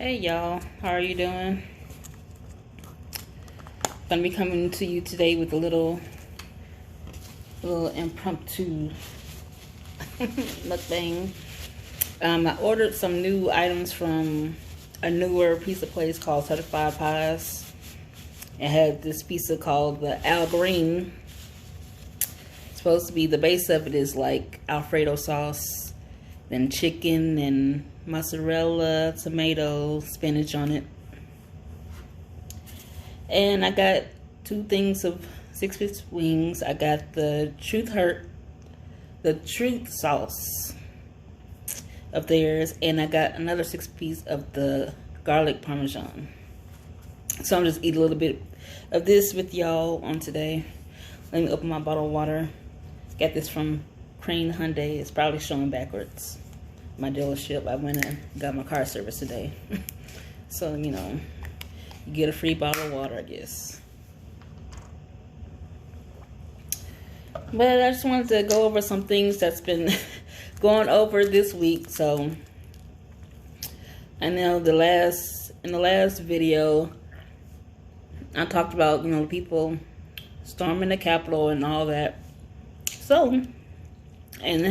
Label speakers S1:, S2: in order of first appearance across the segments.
S1: Hey y'all, how are you doing? Gonna be coming to you today with a little impromptu mukbang. I ordered some new items from a newer pizza place called Certified Pies. It had this pizza called the Al Green. It's supposed to be, the base of it is like Alfredo sauce, then chicken and mozzarella, tomato, spinach on it. And I got 2 things of 6-piece wings. I got the truth sauce of theirs, and I got another 6-piece of the garlic parmesan. So I'm just eat a little bit of this with y'all on today. Let me open my bottle of water. Got this from Crane Hyundai. It's probably showing backwards. My dealership. I went and got my car service today. So, you know, you get a free bottle of water, I guess. But I just wanted to go over some things that's been going over this week. So I know in the last video I talked about, you know, people storming the Capitol and all that. So, and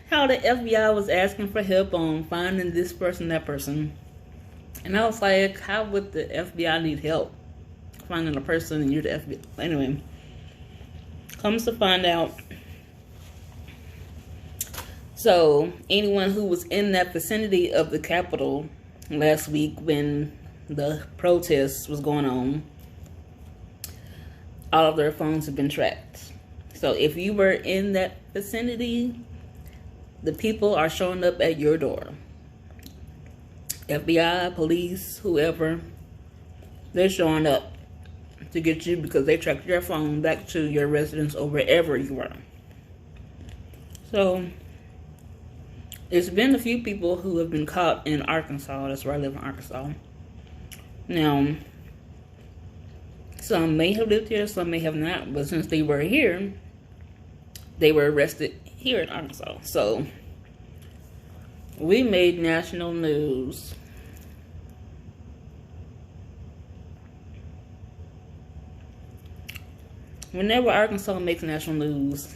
S1: how the FBI was asking for help on finding this person, that person. And I was like, how would the FBI need help finding a person and you're the FBI? Anyway, comes to find out. So, anyone who was in that vicinity of the Capitol last week when the protest was going on, all of their phones have been tracked. So if you were in that vicinity, the people are showing up at your door. FBI, police, whoever, they're showing up to get you because they tracked your phone back to your residence or wherever you were. So there's been a few people who have been caught in Arkansas. That's where I live, in Arkansas. Now, some may have lived here, some may have not, but since they were here, they were arrested here in Arkansas. So we made national news. Whenever Arkansas makes national news,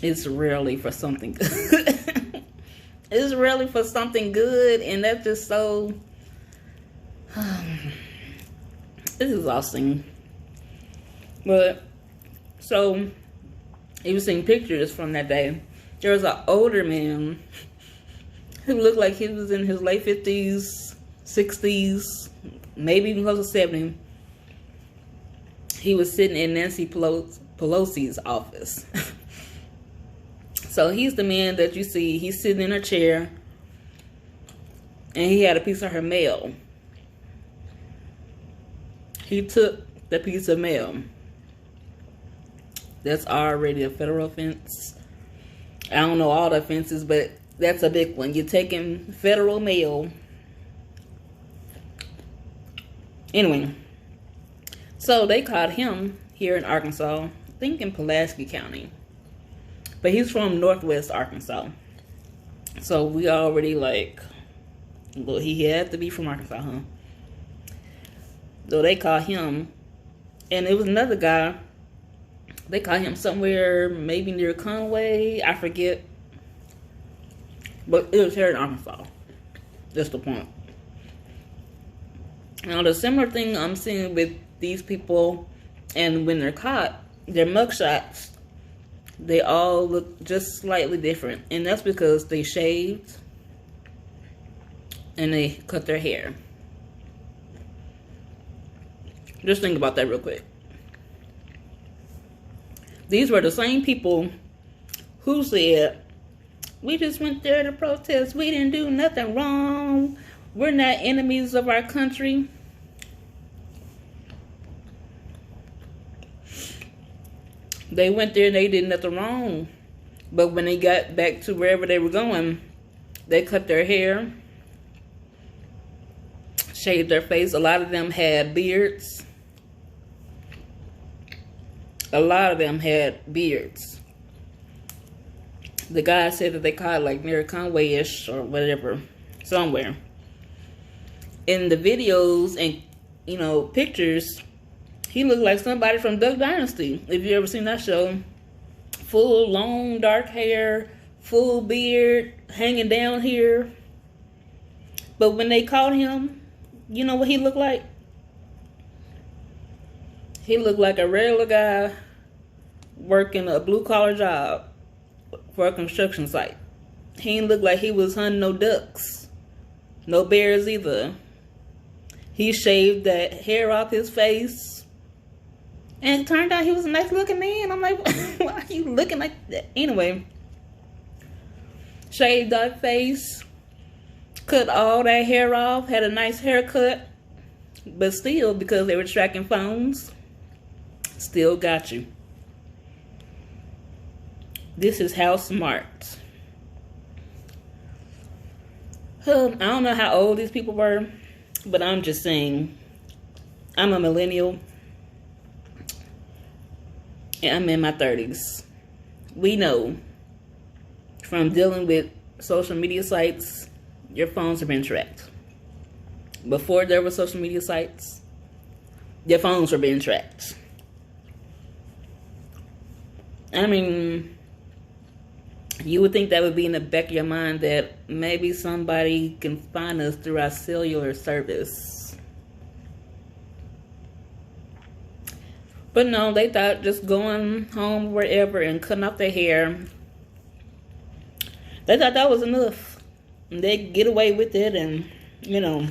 S1: it's rarely for something good. It's rarely for something good, and that's just so it's exhausting. But so you were seeing pictures from that day. There was an older man who looked like he was in his late 50s, 60s, maybe even close to 70. He was sitting in Nancy Pelosi's office. So he's the man that you see. He's sitting in a chair, and he had a piece of her mail. He took the piece of mail. That's already a federal offense. I don't know all the offenses, but that's a big one. You're taking federal mail. Anyway, so they caught him here in Arkansas, I think in Pulaski County. But he's from Northwest Arkansas. So we already like, well, he had to be from Arkansas, huh? So they caught him. And it was another guy. They caught him somewhere, maybe near Conway. I forget. But it was here in Arkansas. That's the point. Now, the similar thing I'm seeing with these people, and when they're caught, their mugshots, they all look just slightly different. And that's because they shaved and they cut their hair. Just think about that real quick. These were the same people who said, we just went there to protest. We didn't do nothing wrong. We're not enemies of our country. They went there and they did nothing wrong. But when they got back to wherever they were going, they cut their hair, shaved their face. A lot of them had beards. A lot of them had beards. The guy said that they caught like near Conway-ish or whatever, somewhere. in the videos and, you know, pictures, he looked like somebody from Duck Dynasty. If you ever seen that show. Full, long, dark hair, full beard, hanging down here. But when they caught him, you know what he looked like? He looked like a regular guy working a blue-collar job for a construction site. He didn't look like he was hunting no ducks. No bears either. He shaved that hair off his face. And it turned out he was a nice looking man. I'm like, why are you looking like that? Anyway, shaved that face, cut all that hair off, had a nice haircut. But still, because they were tracking phones, still got you. This is how smart. I don't know how old these people were, but I'm just saying, I'm a millennial. And I'm in my 30s. We know from dealing with social media sites, your phones have been tracked. Before there were social media sites, your phones were being tracked. I mean, you would think that would be in the back of your mind that maybe somebody can find us through our cellular service. But no, they thought just going home wherever and cutting off their hair, they thought that was enough. And they'd get away with it. And, you know,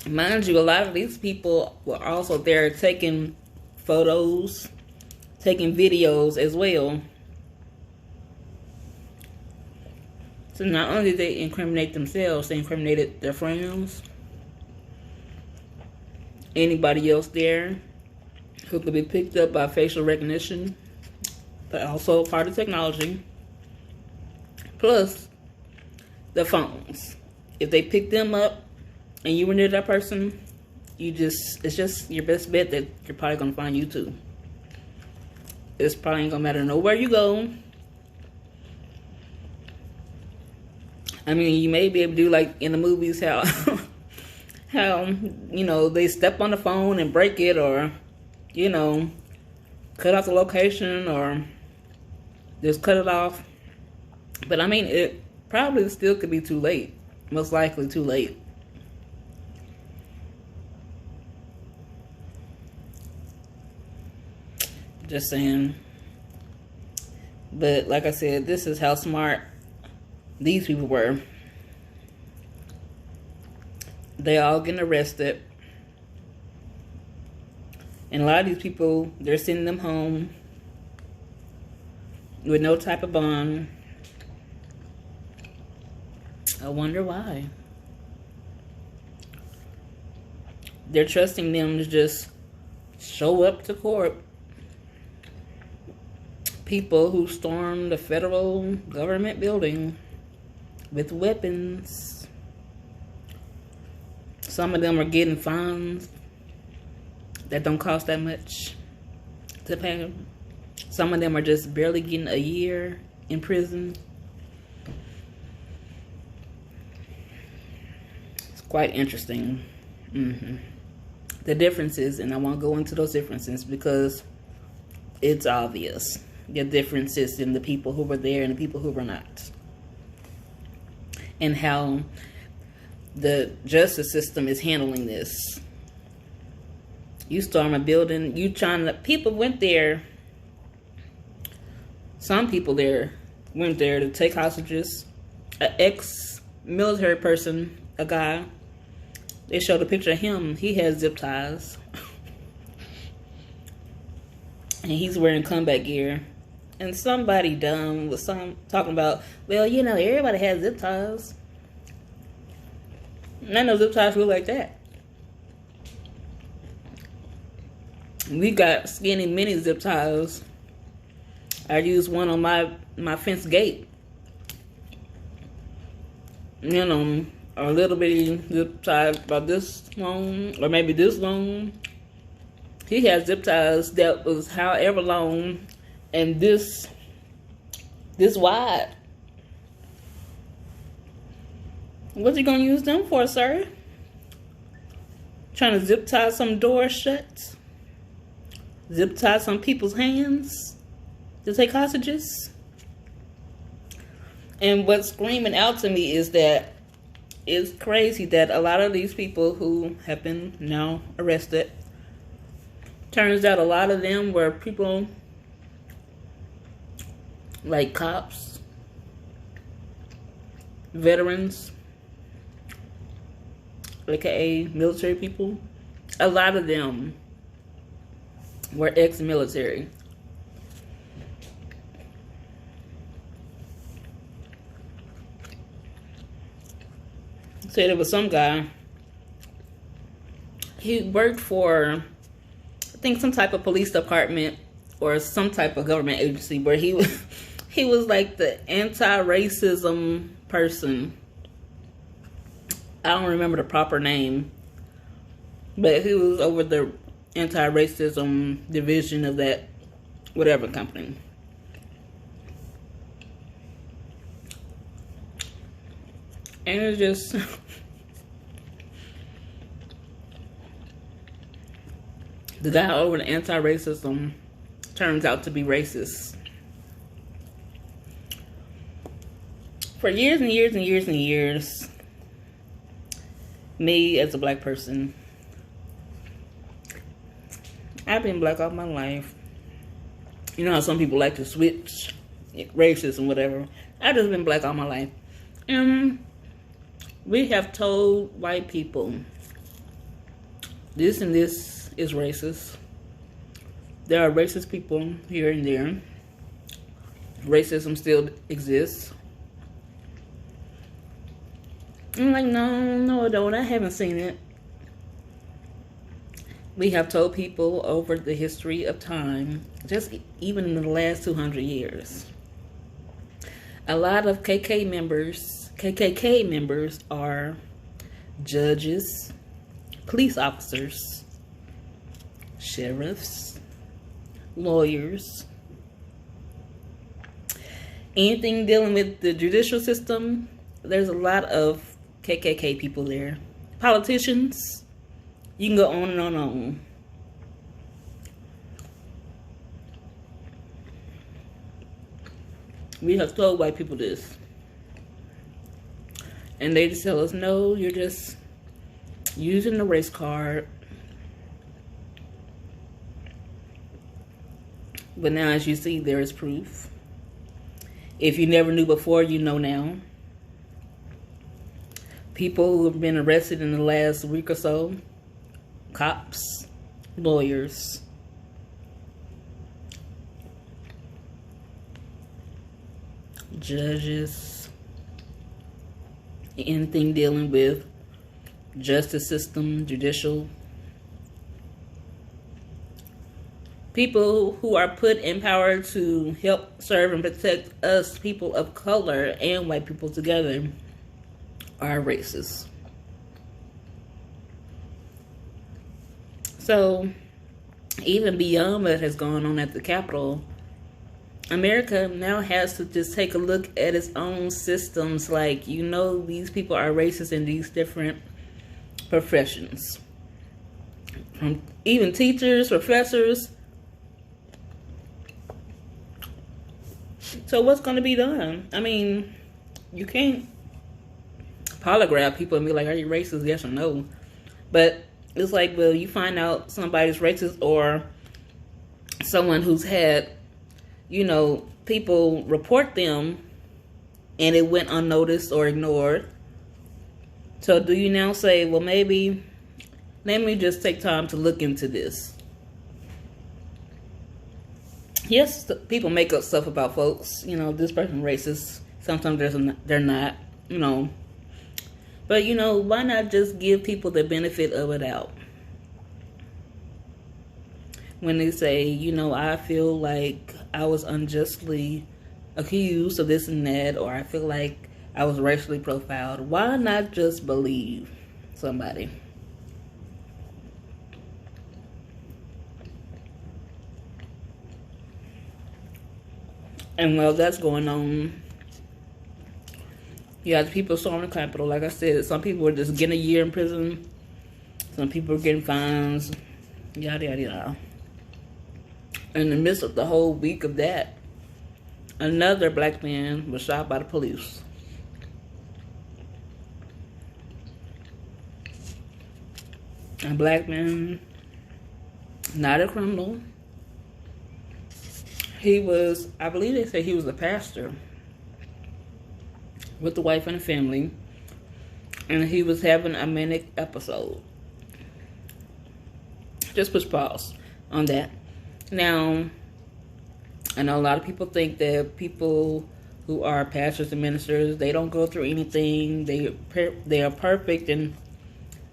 S1: mind you, a lot of these people were also there taking photos, taking videos as well. So not only did they incriminate themselves, they incriminated their friends, anybody else there who could be picked up by facial recognition, but also part of technology. Plus, the phones. If they pick them up and you were near that person, it's just your best bet that you're probably gonna find you too. It's probably ain't gonna matter nowhere you go. I mean, you may be able to do like in the movies how you know, they step on the phone and break it, or, you know, cut off the location, or just cut it off. But I mean, it probably still could be too late. Most likely too late. Just saying. But like I said, this is how smart these people were. They all getting arrested. And a lot of these people, they're sending them home with no type of bond. I wonder why. They're trusting them to just show up to court. People who stormed the federal government building with weapons. Some of them are getting fines that don't cost that much to pay. Some of them are just barely getting a year in prison. It's quite interesting. The differences, and I won't go into those differences because it's obvious. The differences in the people who were there and the people who were not. And how the justice system is handling this. You storm a building, people went there. Some people there went there to take hostages. An ex-military person, a guy, they showed a picture of him. He has zip ties. And he's wearing combat gear. And somebody dumb was talking about, well, you know, everybody has zip ties. None of those zip ties look like that. We got skinny mini zip ties. I used one on my fence gate. You know, a little bitty zip tie about this long, or maybe this long. He had zip ties that was however long and this wide. What you gonna use them for, sir? Trying to zip tie some doors shut? Zip tie some people's hands to take hostages? And what's screaming out to me is that it's crazy that a lot of these people who have been now arrested, turns out a lot of them were people like cops, veterans, aka military people. A lot of them were ex-military. Said there was some guy, he worked for, I think, some type of police department or some type of government agency where he was like the anti-racism person. I don't remember the proper name, but he was over the anti-racism division of that whatever company. And it's just the guy over the anti-racism turns out to be racist. For years and years and years and years, me as a black person, I've been black all my life. You know how some people like to switch races and whatever. I've just been black all my life. And we have told white people this and this is racist. There are racist people here and there. Racism still exists. I'm like, no, I don't. I haven't seen it. We have told people over the history of time, just even in the last 200 years, a lot of KKK members are judges, police officers, sheriffs, lawyers, anything dealing with the judicial system. There's a lot of KKK people there. Politicians, you can go on and on and on. We have told white people this. And they just tell us, no, you're just using the race card. But now, as you see, there is proof. If you never knew before, you know now. People who have been arrested in the last week or so, cops, lawyers, judges, anything dealing with justice system, judicial, people who are put in power to help serve and protect us, people of color and white people together, are racist. So, even beyond what has gone on at the Capitol, America now has to just take a look at its own systems. Like, you know, these people are racist in these different professions. From even teachers, professors. So what's going to be done? I mean, you can't polygraph people and be like, are you racist? Yes or no. But it's like, well, you find out somebody's racist, or someone who's had, you know, people report them and it went unnoticed or ignored. So do you now say, well, maybe let me just take time to look into this? Yes, people make up stuff about folks. You know, this person racist. Sometimes they're not, you know. But, you know, why not just give people the benefit of the doubt? When they say, you know, I feel like I was unjustly accused of this and that, or I feel like I was racially profiled, why not just believe somebody? And while that's going on, You have the people storming the Capitol. Like I said, some people were just getting a year in prison. Some people were getting fines. Yada, yada, yada. In the midst of the whole week of that, another black man was shot by the police. A black man, not a criminal. He was, I believe they say he was a pastor with the wife and the family, and he was having a manic episode. Just push pause on that. Now, I know a lot of people think that people who are pastors and ministers, they don't go through anything. They are perfect,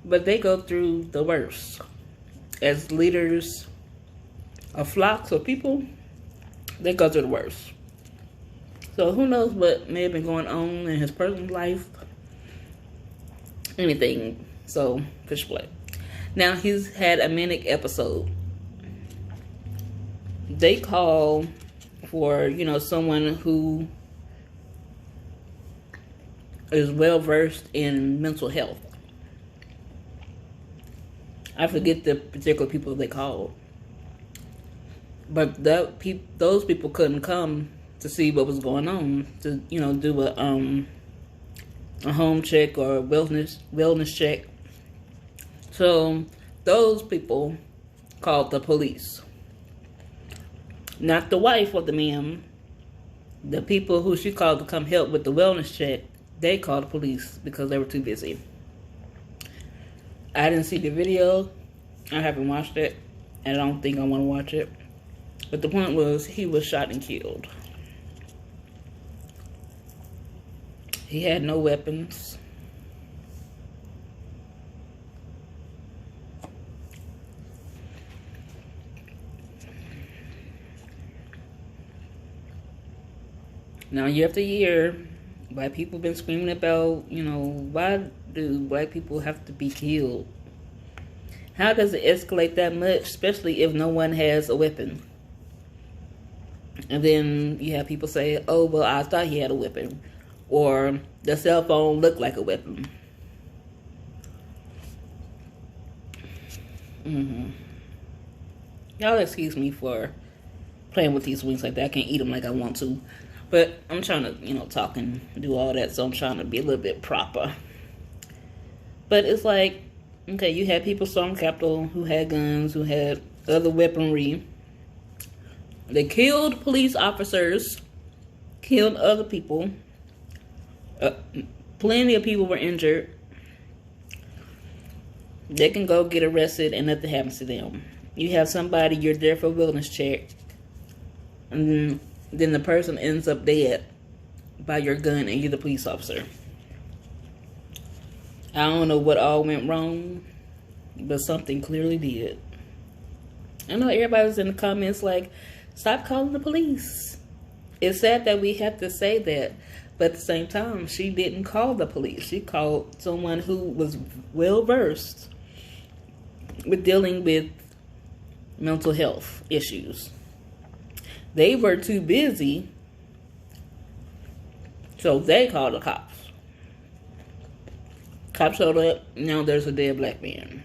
S1: but they go through the worst. As leaders of flocks of people, they go through the worst. So who knows what may have been going on in his personal life. Anything. So, fish play. Now, he's had a manic episode. They call for, someone who is well versed in mental health. I forget the particular people they called. But those people couldn't come to see what was going on, to, do a home check or a wellness check. So those people called the police. Not the wife of the man. The people who she called to come help with the wellness check, they called the police because they were too busy. I didn't see the video. I haven't watched it. And I don't think I want to watch it. But the point was, he was shot and killed. He had no weapons. Now, year after year, black people been screaming about, why do black people have to be killed? How does it escalate that much, especially if no one has a weapon? And then you have people say, oh, well, I thought he had a weapon. Or the cell phone looked like a weapon. Y'all excuse me for playing with these wings like that. I can't eat them like I want to. But I'm trying to, talk and do all that. So I'm trying to be a little bit proper. But it's like, okay, you had people storm Capitol who had guns, who had other weaponry. They killed police officers, killed other people. Plenty of people were injured. They can go get arrested and nothing happens to them. You have somebody, you're there for a wellness check, and then the person ends up dead by your gun and you're the police officer. I don't know what all went wrong, but something clearly did. I know everybody's in the comments like, stop calling the police. It's sad that we have to say that, but at the same time, she didn't call the police. She called someone who was well versed with dealing with mental health issues. They were too busy, so they called the cops. Cops showed up. Now there's a dead black man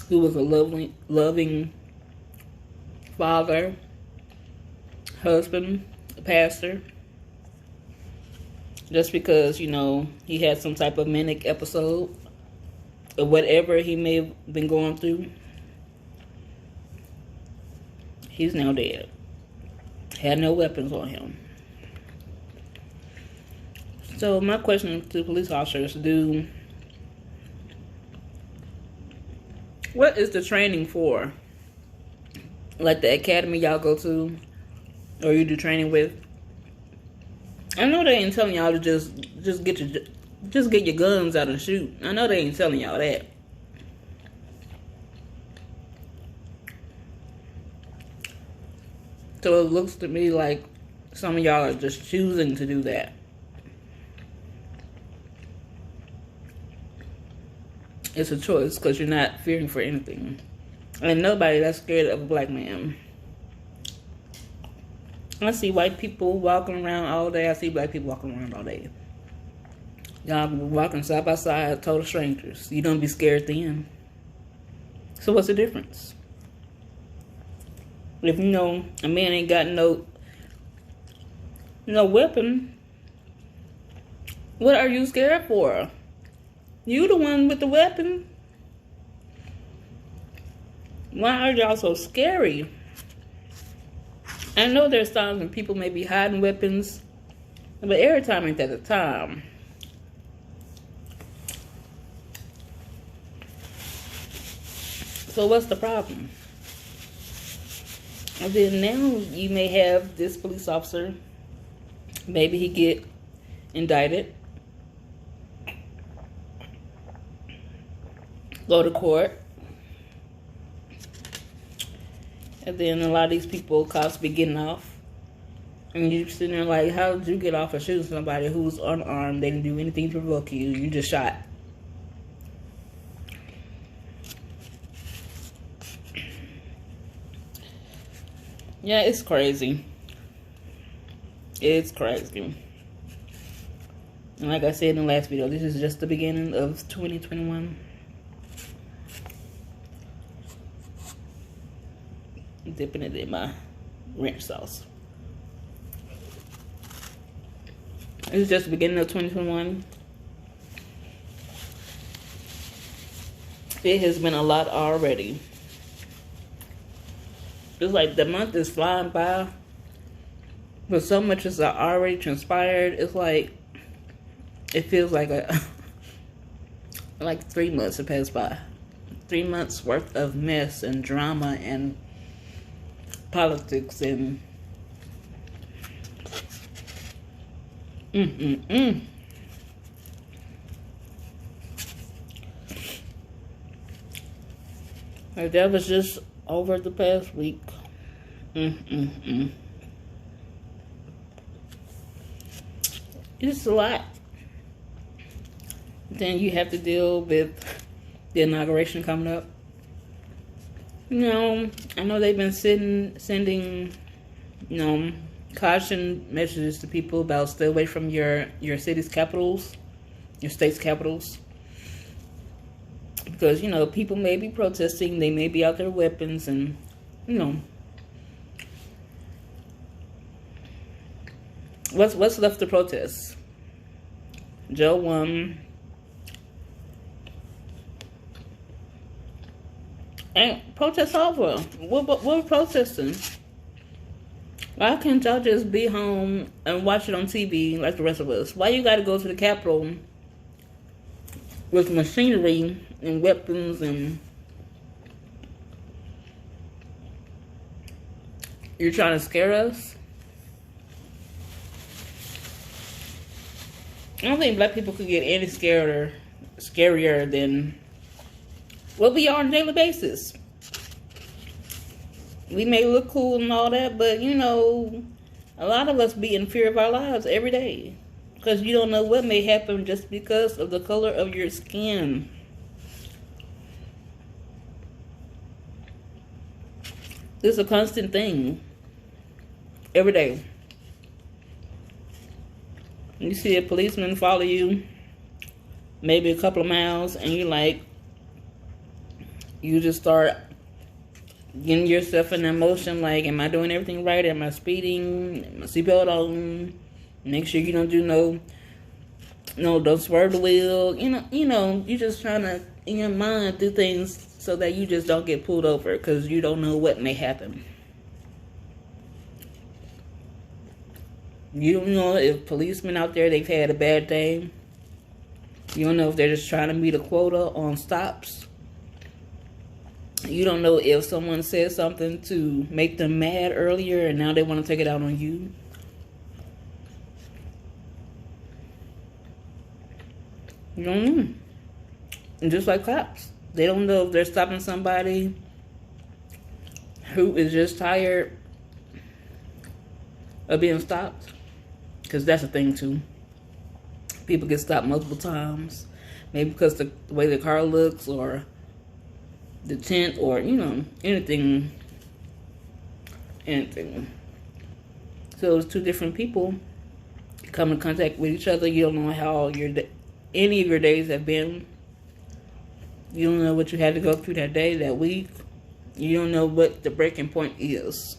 S1: who was a loving father, husband, pastor. Just because, he had some type of manic episode or whatever he may have been going through, he's now dead. Had no weapons on him. So my question to police officers, what is the training for? Like the academy y'all go to or you do training with? I know they ain't telling y'all to just get your guns out and shoot. I know they ain't telling y'all that. So it looks to me like some of y'all are just choosing to do that. It's a choice because you're not fearing for anything. And nobody that's scared of a black man. I see white people walking around all day. I see black people walking around all day. Y'all walking side by side, total strangers. You don't be scared then. So what's the difference? If you know a man ain't got no weapon, what are you scared for? You the one with the weapon. Why are y'all so scary? I know there's times when people may be hiding weapons, but every time ain't that the time. So what's the problem? And then now you may have this police officer, maybe he get indicted, go to court, and then a lot of these people, cops be getting off. And you're sitting there like, how did you get off of shooting somebody who's unarmed? They didn't do anything to provoke you. You just shot. Yeah, it's crazy. It's crazy. And like I said in the last video, this is just the beginning of 2021. Dipping it in my ranch sauce. It's just the beginning of 2021. It has been a lot already. It's like the month is flying by, but so much has already transpired. It's like, it feels like like 3 months have passed by. 3 months worth of mess and drama and politics and Like that was just over the past week. It's a lot. Then you have to deal with the inauguration coming up. You know, I know they've been sending, you know, caution messages to people about stay away from your city's capitals, your state's capitals. Because, you know, people may be protesting, they may be out there with weapons, and, you know, what's left to protest? Joe won. And protest over. We're protesting. Why can't y'all just be home and watch it on TV like the rest of us? Why you gotta go to the Capitol with machinery and weapons and you're trying to scare us? I don't think black people could get any scarier than what we are on a daily basis. We may look cool and all that, but you know, a lot of us be in fear of our lives every day. Because you don't know what may happen just because of the color of your skin. It's a constant thing. Every day. You see a policeman follow you maybe a couple of miles and you just start getting yourself in emotion like, am I doing everything right? Am I speeding? Am I seatbelt on? Make sure you don't do don't swerve the wheel. You know, you're just trying to, in your mind, do things so that you just don't get pulled over because you don't know what may happen. You don't know if policemen out there, they've had a bad day. You don't know if they're just trying to meet a quota on stops. You don't know if someone said something to make them mad earlier and now they want to take it out on you. You don't know. And just like cops, they don't know if they're stopping somebody who is just tired of being stopped. Because that's a thing too. People get stopped multiple times. Maybe because the way the car looks or the tint or, you know, anything. So it's two different people come in contact with each other. You don't know how any of your days have been. You don't know what you had to go through that day, that week. You don't know what the breaking point is.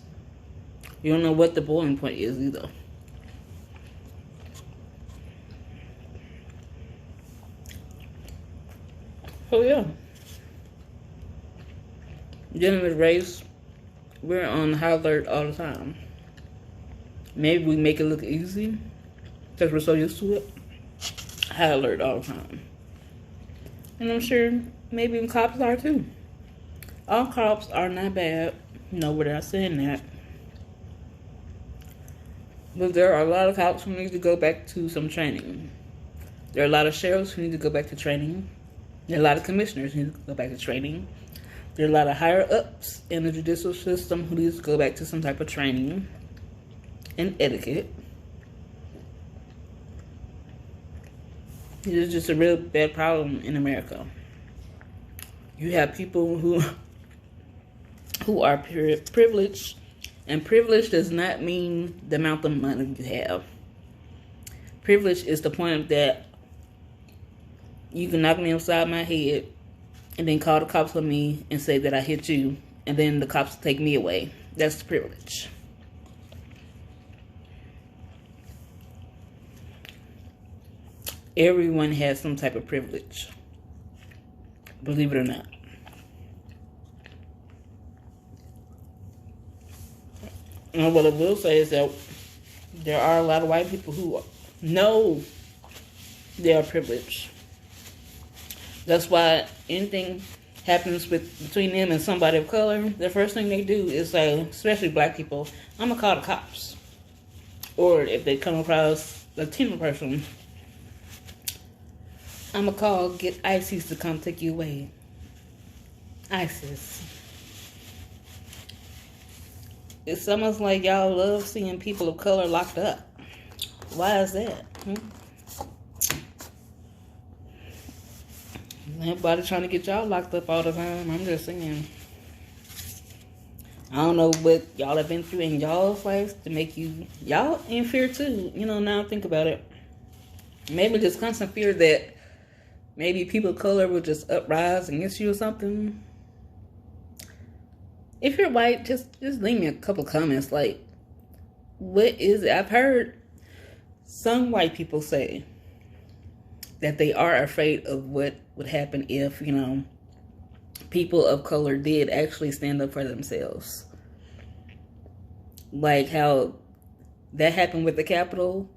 S1: You don't know what the boiling point is either. So yeah. Dealing with race, we're on high alert all the time. Maybe we make it look easy because we're so used to it. High alert all the time. And I'm sure maybe even cops are too. All cops are not bad. No, we're not saying that. But there are a lot of cops who need to go back to some training. There are a lot of sheriffs who need to go back to training. There are a lot of commissioners who need to go back to training. There are a lot of higher ups in the judicial system who need to go back to some type of training and etiquette. It is just a real bad problem in America. You have people who are privileged, and privilege does not mean the amount of money you have. Privilege is the point that you can knock me upside my head and then call the cops on me and say that I hit you, and then the cops take me away. That's the privilege. Everyone has some type of privilege. Believe it or not. And what I will say is that there are a lot of white people who know they are privileged. That's why anything happens between them and somebody of color, the first thing they do is say, especially black people, I'm gonna call the cops. Or if they come across a Latino person, I'm gonna call, get ISIS to come take you away. ISIS. It's almost like y'all love seeing people of color locked up. Why is that? Everybody trying to get y'all locked up all the time. I'm just saying. I don't know what y'all have been through in y'all's lives to make y'all in fear too. You know, now think about it. Maybe just constant fear that maybe people of color will just uprise against you or something. If you're white, just leave me a couple comments. Like, what is it? I've heard some white people say that they are afraid of what would happen if, you know, people of color did actually stand up for themselves. Like how that happened with the Capitol.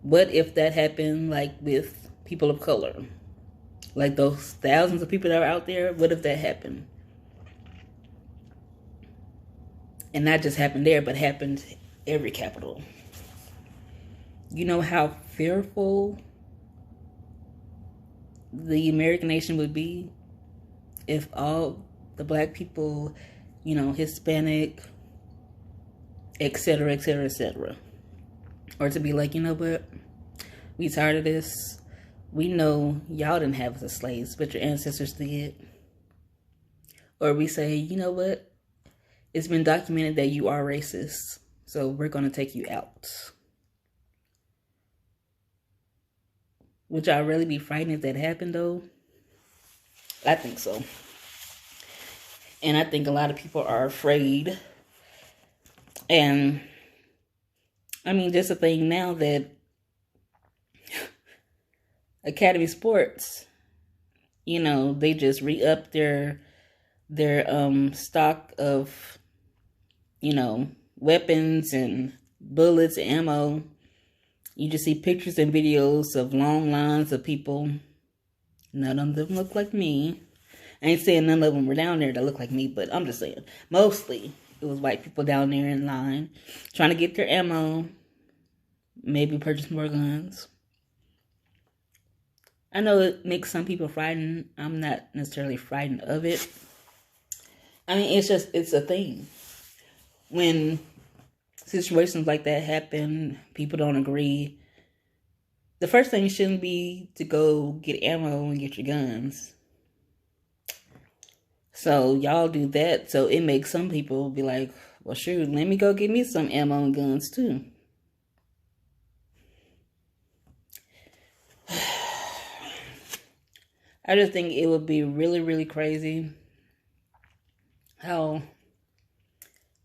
S1: What if that happened, like, with people of color? Like those thousands of people that are out there, what if that happened? And not just happened there, but happened every Capitol. You know how fearful the American nation would be if all the black people, you know, Hispanic, etc., etc., etc., or to be like, you know what, we tired of this. We know y'all didn't have us as slaves, but your ancestors did. Or we say, you know what, it's been documented that you are racist, so we're going to take you out. Would y'all really be frightened if that happened, though? I think so. And I think a lot of people are afraid. And, I mean, just a thing now that Academy Sports, you know, they just re-upped their stock of, you know, weapons and bullets, ammo. You just see pictures and videos of long lines of people. None of them look like me. I ain't saying none of them were down there that look like me, but I'm just saying. Mostly, it was white people down there in line trying to get their ammo. Maybe purchase more guns. I know it makes some people frightened. I'm not necessarily frightened of it. I mean, it's a thing. When situations like that happen, people don't agree. The first thing shouldn't be to go get ammo and get your guns. So y'all do that. So it makes some people be like, Well, shoot, let me go get me some ammo and guns too. I just think it would be really, really crazy how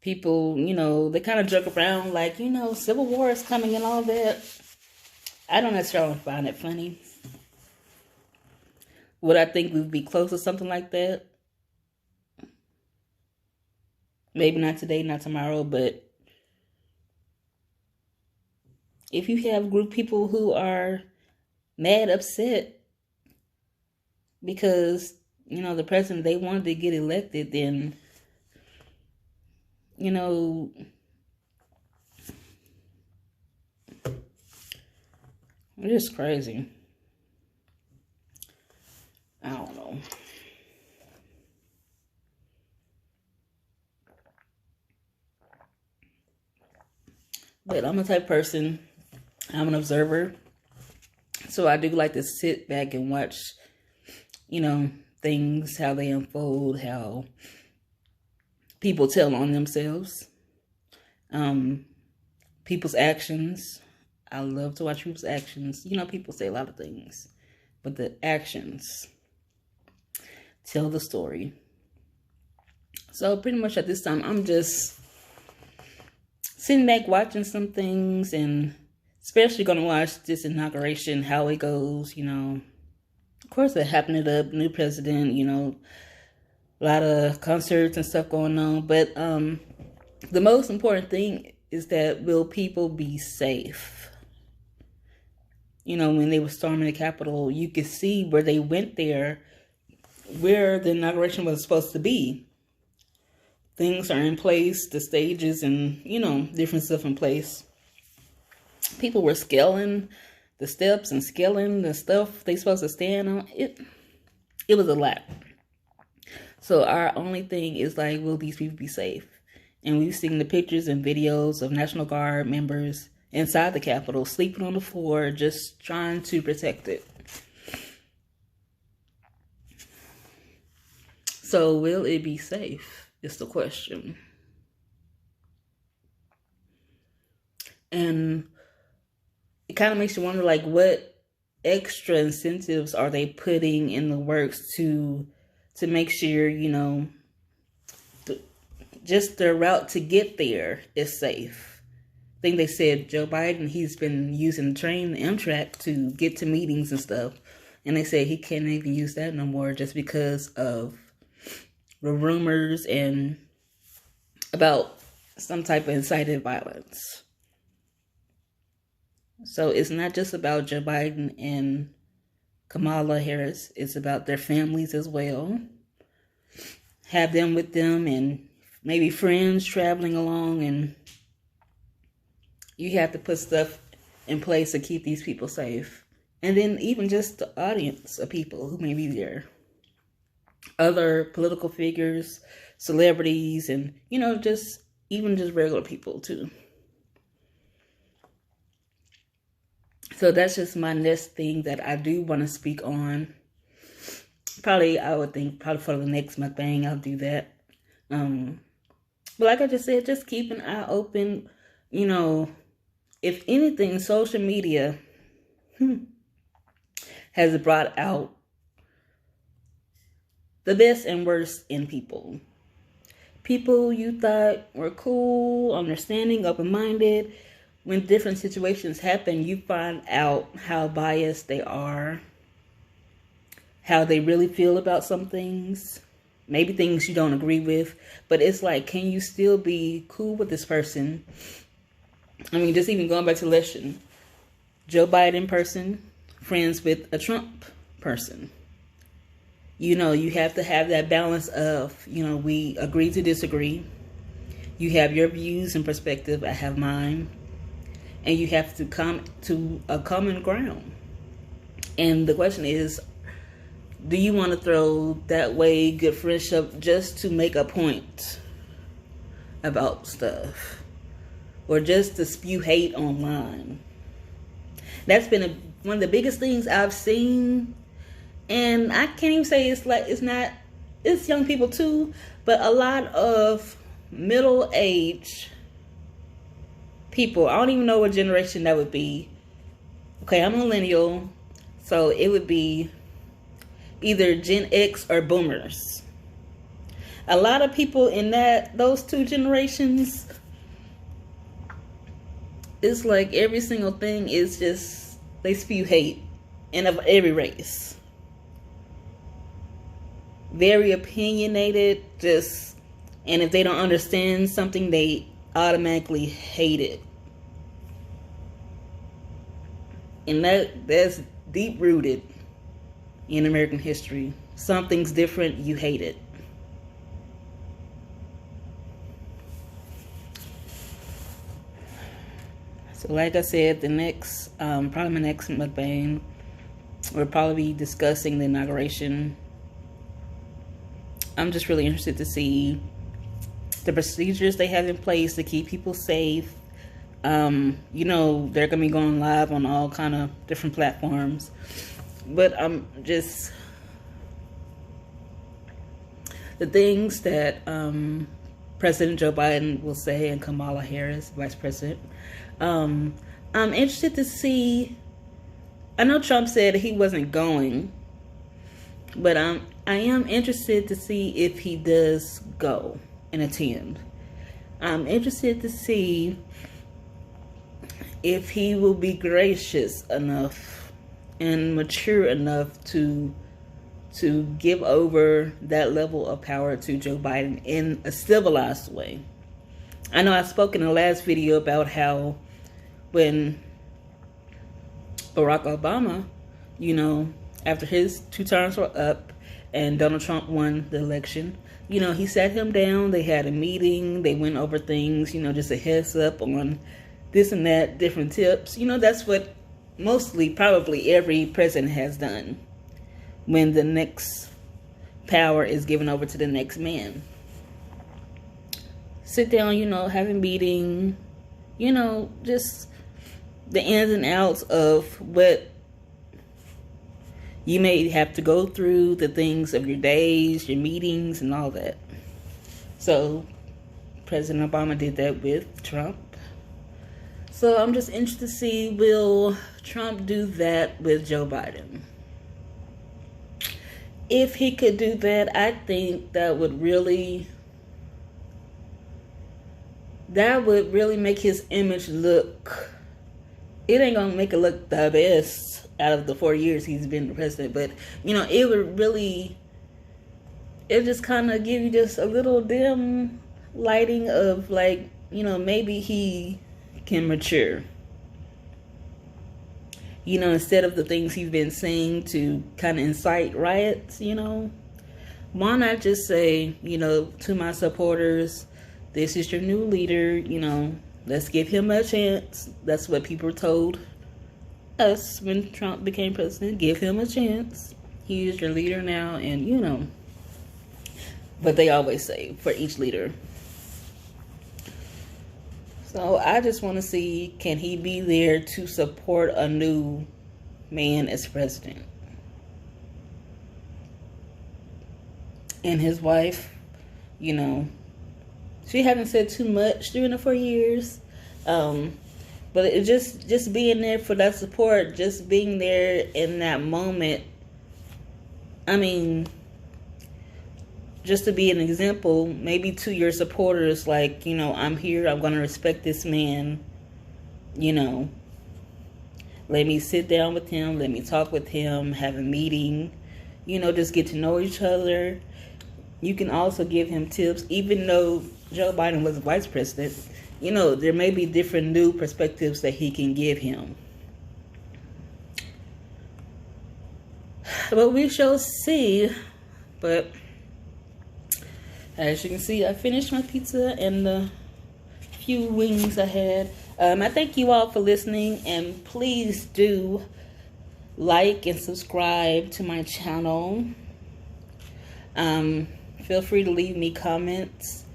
S1: people, you know, they kind of joke around like, you know, civil war is coming and all that. I don't necessarily find it funny. Would I think we'd be close to something like that? Maybe not today, not tomorrow, but if you have group people who are mad, upset because, you know, the president they wanted to get elected, then, you know, it is crazy. I don't know. But I'm the type of person, I'm an observer. So I do like to sit back and watch, you know, things, how they unfold, how people tell on themselves, people's actions. I love to watch people's actions. You know, people say a lot of things, but the actions tell the story. So pretty much at this time, I'm just sitting back watching some things, and especially going to watch this inauguration, how it goes, you know. Of course, they're happing it up, new president, you know, a lot of concerts and stuff going on. But the most important thing is that will people be safe? You know, when they were storming the Capitol, you could see where they went there, where the inauguration was supposed to be. Things are in place, the stages and, you know, different stuff in place. People were scaling the steps and scaling the stuff they supposed to stand on. It was a lot. So our only thing is like, will these people be safe? And we've seen the pictures and videos of National Guard members inside the Capitol, sleeping on the floor, just trying to protect it. So will it be safe is the question. And it kind of makes you wonder, like, what extra incentives are they putting in the works to make sure, you know, just the route to get there is safe. I think they said Joe Biden, he's been using the train, the Amtrak, to get to meetings and stuff. And they said he can't even use that no more just because of the rumors and about some type of incited violence. So it's not just about Joe Biden and Kamala Harris. It's about their families as well. Have them with them and maybe friends traveling along, and you have to put stuff in place to keep these people safe. And then even just the audience of people who may be there. Other political figures, celebrities, and, you know, just even just regular people too. So that's just my next thing that I do want to speak on. Probably, I would think, probably for the next mukbang, I'll do that. But like I just said, just keep an eye open. You know, if anything, social media has brought out the best and worst in people. People you thought were cool, understanding, open-minded. When different situations happen, you find out how biased they are, how they really feel about some things, maybe things you don't agree with. But it's like, can you still be cool with this person? I mean, just even going back to the election, Joe Biden person, friends with a Trump person. You know, you have to have that balance of, you know, we agree to disagree. You have your views and perspective, I have mine. And you have to come to a common ground. And the question is, do you want to throw that way good friendship just to make a point about stuff? Or just to spew hate online? That's been one of the biggest things I've seen. And I can't even say it's young people too, but a lot of middle-aged people. I don't even know what generation that would be. Okay, I'm a millennial, so it would be either Gen X or boomers. A lot of people in those two generations, it's like every single thing is just, they spew hate, and of every race. Very opinionated, and if they don't understand something, they automatically hate it. And that's deep rooted in American history. Something's different, you hate it. So like I said, the next, probably my next mukbang, we'll probably be discussing the inauguration. I'm just really interested to see the procedures they have in place to keep people safe. You know, they're going to be going live on all kind of different platforms. But I'm just, the things that President Joe Biden will say, and Kamala Harris, Vice President, I'm interested to see. I know Trump said he wasn't going, but I am interested to see if he does go and attend. I'm interested to see if he will be gracious enough and mature enough to give over that level of power to Joe Biden in a civilized way. I know I spoke in the last video about how when Barack Obama, you know, after his 2 terms were up and Donald Trump won the election, you know, he sat him down, they had a meeting, they went over things, you know, just a heads up on this and that, different tips. You know, that's what mostly probably every president has done when the next power is given over to the next man. Sit down, you know, have a meeting, you know, just the ins and outs of what you may have to go through, the things of your days, your meetings, and all that. So President Obama did that with Trump. So I'm just interested to see, will Trump do that with Joe Biden? If he could do that, I think that would really make his image look, it ain't gonna make it look the best out of the 4 years he's been the president, but you know, it just kind of give you just a little dim lighting of, like, you know, maybe he can mature. You know, instead of the things he's been saying to kind of incite riots, you know, why not just say, you know, to my supporters, this is your new leader, you know, let's give him a chance. That's what people told us when Trump became president. Give him a chance. He is your leader now, and you know, but they always say for each leader. So I just want to see, can he be there to support a new man as president? And his wife, you know, she hasn't said too much during the 4 years. But it just being there for that support, just being there in that moment. I mean, just to be an example, maybe to your supporters, like, you know, I'm here, I'm going to respect this man, you know, let me sit down with him, let me talk with him, have a meeting, you know, just get to know each other. You can also give him tips, even though Joe Biden was vice president, you know, there may be different new perspectives that he can give him. But we shall see. But as you can see, I finished my pizza and the few wings I had. I thank you all for listening, and please do like and subscribe to my channel. Feel free to leave me comments.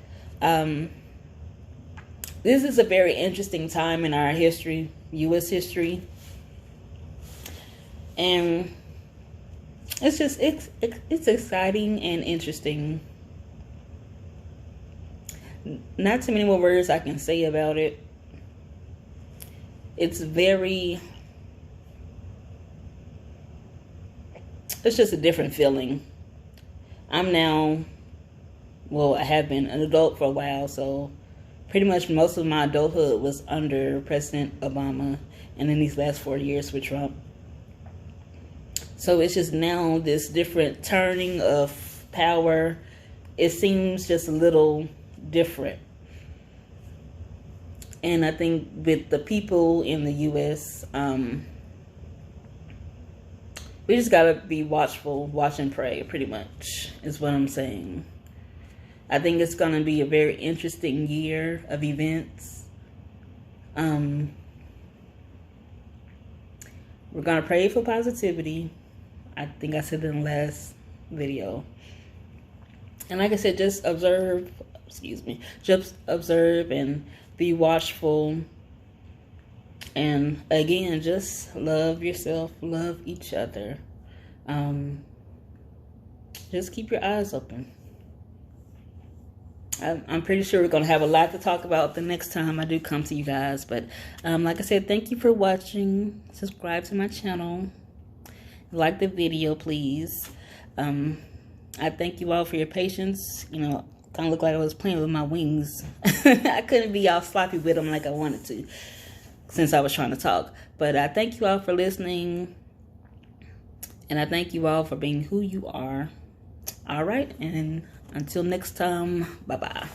S1: This is a very interesting time in our history, U.S. history. And it's just, it's exciting and interesting. not too many more words I can say about it. It's just a different feeling. I'm now, well, I have been an adult for a while, so pretty much most of my adulthood was under President Obama, and in these last 4 years with Trump. So it's just now this different turning of power. It seems just a little different. And I think with the people in the U.S., we just gotta be watchful, watch and pray, pretty much, is what I'm saying. I think it's gonna be a very interesting year of events. We're gonna pray for positivity. I think I said it in the last video. And like I said, just observe, just observe and be watchful. And again, just love yourself, love each other. Just keep your eyes open. I'm pretty sure we're going to have a lot to talk about the next time I do come to you guys. But like I said, thank you for watching. Subscribe to my channel. Like the video, please. I thank you all for your patience. You know, kind of looked like I was playing with my wings. I couldn't be all sloppy with them like I wanted to, since I was trying to talk. But I thank you all for listening. And I thank you all for being who you are. All right. And until next time, bye-bye.